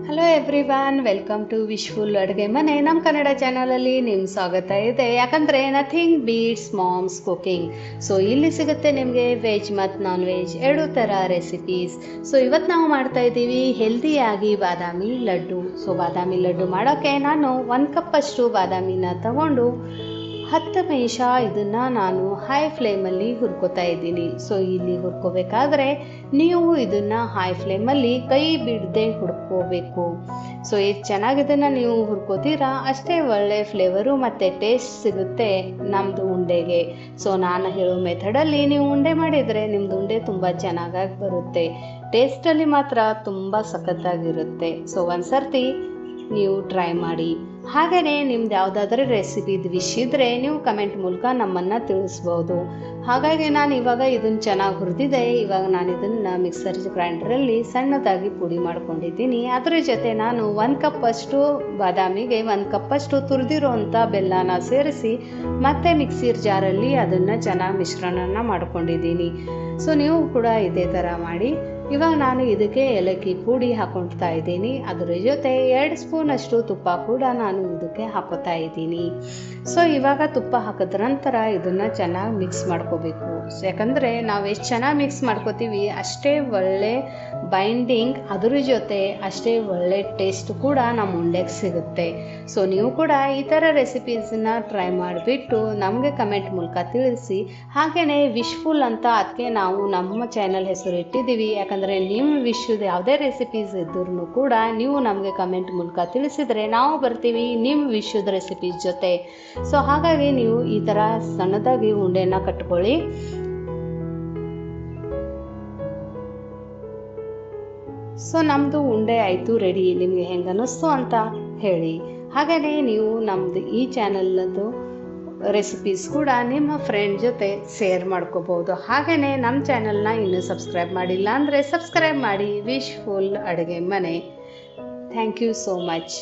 Hello everyone, welcome to wishful ಅಡುಗೆ ಮನೆ. ನಮ್ಮ ಕನ್ನಡ ಚಾನಲಲ್ಲಿ ನಿಮ್ಮ ಸ್ವಾಗತ ಇದೆ. ಯಾಕಂದರೆ nothing beats mom's cooking. So ಇಲ್ಲಿ ಸಿಗುತ್ತೆ ನಿಮಗೆ ವೆಜ್ ಮತ್ತು ನಾನ್ ವೆಜ್ ಎರಡೂ ಥರ ರೆಸಿಪೀಸ್. ಸೊ ಇವತ್ತು ನಾವು ಮಾಡ್ತಾ ಇದ್ದೀವಿ ಹೆಲ್ದಿಯಾಗಿ ಬಾದಾಮಿ ಲಡ್ಡು. ಸೊ ಬಾದಾಮಿ ಲಡ್ಡು ಮಾಡೋಕ್ಕೆ ನಾನು 1 ಕಪ್ಪಷ್ಟು ಬಾದಾಮಿನ ತಗೊಂಡು 10 ನಿಮಿಷ ಇದನ್ನು ನಾನು ಹೈ ಫ್ಲೇಮಲ್ಲಿ ಹುರ್ಕೋತಾ ಇದ್ದೀನಿ. ಸೊ ಇಲ್ಲಿ ಹುರ್ಕೋಬೇಕಾದ್ರೆ ನೀವು ಇದನ್ನು ಹೈ ಫ್ಲೇಮಲ್ಲಿ ಕೈ ಬಿಡದೆ ಹುರ್ಕೋಬೇಕು. ಸೊ ಎಷ್ಟು ಚೆನ್ನಾಗಿ ಇದನ್ನು ನೀವು ಹುರ್ಕೋತೀರಾ ಅಷ್ಟೇ ಒಳ್ಳೆ ಫ್ಲೇವರು ಮತ್ತು ಟೇಸ್ಟ್ ಸಿಗುತ್ತೆ ನಮ್ಮದು ಉಂಡೆಗೆ. ಸೊ ನಾನು ಹೇಳೋ ಮೆಥಡಲ್ಲಿ ನೀವು ಉಂಡೆ ಮಾಡಿದರೆ ನಿಮ್ಮದು ಉಂಡೆ ತುಂಬ ಚೆನ್ನಾಗಿ ಬರುತ್ತೆ. ಟೇಸ್ಟಲ್ಲಿ ಮಾತ್ರ ತುಂಬ ಸಖತ್ತಾಗಿರುತ್ತೆ. ಸೊ ಒಂದು ಸರ್ತಿ ನೀವು ಟ್ರೈ ಮಾಡಿ. ಹಾಗೆಯೇ ನಿಮ್ದು ಯಾವುದಾದ್ರೂ ರೆಸಿಪಿ ವಿಶ್ ಇದ್ದರೆ ನೀವು ಕಮೆಂಟ್ ಮೂಲಕ ನಮ್ಮನ್ನು ತಿಳಿಸ್ಬೋದು. ಹಾಗಾಗಿ ನಾನು ಇವಾಗ ಇದನ್ನು ಚೆನ್ನಾಗಿ ಹುರಿದಿದೆ. ಇವಾಗ ನಾನು ಇದನ್ನು ಮಿಕ್ಸರ್ ಗ್ರೈಂಡರಲ್ಲಿ ಸಣ್ಣದಾಗಿ ಪುಡಿ ಮಾಡ್ಕೊಂಡಿದ್ದೀನಿ. ಅದರ ಜೊತೆ ನಾನು 1 ಕಪ್ಪಷ್ಟು ಬಾದಾಮಿಗೆ 1 ಕಪ್ಪಷ್ಟು ತುರಿದಿರೋಂಥ ಬೆಲ್ಲನ ಸೇರಿಸಿ ಮತ್ತೆ ಮಿಕ್ಸಿರ್ ಜಾರಲ್ಲಿ ಅದನ್ನು ಚೆನ್ನಾಗಿ ಮಿಶ್ರಣನ ಮಾಡ್ಕೊಂಡಿದ್ದೀನಿ. ಸೊ ನೀವು ಕೂಡ ಇದೇ ಥರ ಮಾಡಿ. ಇವಾಗ ನಾನು ಇದಕ್ಕೆ ಏಲಕ್ಕಿ ಪುಡಿ ಹಾಕೊಳ್ತಾ ಇದ್ದೀನಿ. ಅದರ ಜೊತೆ 2 ಸ್ಪೂನಷ್ಟು ತುಪ್ಪ ಕೂಡ ನಾನು ಇದಕ್ಕೆ ಹಾಕೋತಾ ಇದ್ದೀನಿ. ಸೊ ಇವಾಗ ತುಪ್ಪ ಹಾಕಿದ ನಂತರ ಇದನ್ನು ಚೆನ್ನಾಗಿ ಮಿಕ್ಸ್ ಮಾಡ್ಕೋಬೇಕು. ಯಾಕಂದರೆ ನಾವು ಎಷ್ಟು ಚೆನ್ನಾಗಿ ಮಿಕ್ಸ್ ಮಾಡ್ಕೋತೀವಿ ಅಷ್ಟೇ ಒಳ್ಳೆ ಬೈಂಡಿಂಗ್, ಅದ್ರ ಜೊತೆ ಅಷ್ಟೇ ಒಳ್ಳೆ ಟೇಸ್ಟ್ ಕೂಡ ನಮ್ಮ ಉಂಡೆಗೆ ಸಿಗುತ್ತೆ. ಸೊ ನೀವು ಕೂಡ ಈ ಥರ ರೆಸಿಪೀಸನ್ನ ಟ್ರೈ ಮಾಡಿಬಿಟ್ಟು ನಮಗೆ ಕಮೆಂಟ್ ಮೂಲಕ ತಿಳಿಸಿ. ಹಾಗೆಯೇ ವಿಶ್ಫುಲ್ ಅಂತ ಅದಕ್ಕೆ ನಾವು ನಮ್ಮ ಚಾನಲ್ ಹೆಸರು ಇಟ್ಟಿದ್ದೀವಿ. ಯಾಕಂದರೆ ನಿಮ್ಮ ವಿಶ್ವದ ಯಾವುದೇ ರೆಸಿಪೀಸ್ ಇದ್ರೂ ಕೂಡ ನೀವು ನಮಗೆ ಕಮೆಂಟ್ ಮೂಲಕ ತಿಳಿಸಿದರೆ ನಾವು ಬರ್ತೀವಿ ನಿಮ್ಮ ವಿಶ್ವದ ರೆಸಿಪೀಸ್ ಜೊತೆ. ಸೊ ಹಾಗಾಗಿ ನೀವು ಈ ಥರ ಸಣ್ಣದಾಗಿ ಉಂಡೆನ ಕಟ್ಕೊಳ್ಳಿ. ಸೊ ನಮ್ಮದು ಉಂಡೆ ಆಯಿತು ರೆಡಿ. ನಿಮಗೆ ಹೆಂಗೆ ಅನ್ನಿಸ್ತು ಅಂತ ಹೇಳಿ. ಹಾಗೆಯೇ ನೀವು ನಮ್ಮದು ಈ ಚಾನಲ್ದು ರೆಸಿಪೀಸ್ ಕೂಡ ನಿಮ್ಮ ಫ್ರೆಂಡ್ ಜೊತೆ ಶೇರ್ ಮಾಡ್ಕೋಬೋದು. ಹಾಗೆಯೇ ನಮ್ಮ ಚಾನಲ್ನ ಇನ್ನೂ ಸಬ್ಸ್ಕ್ರೈಬ್ ಮಾಡಿಲ್ಲ ಅಂದರೆ ಸಬ್ಸ್ಕ್ರೈಬ್ ಮಾಡಿ. ವಿಶ್ಫುಲ್ ಅಡುಗೆ ಮನೆ. Thank you so much.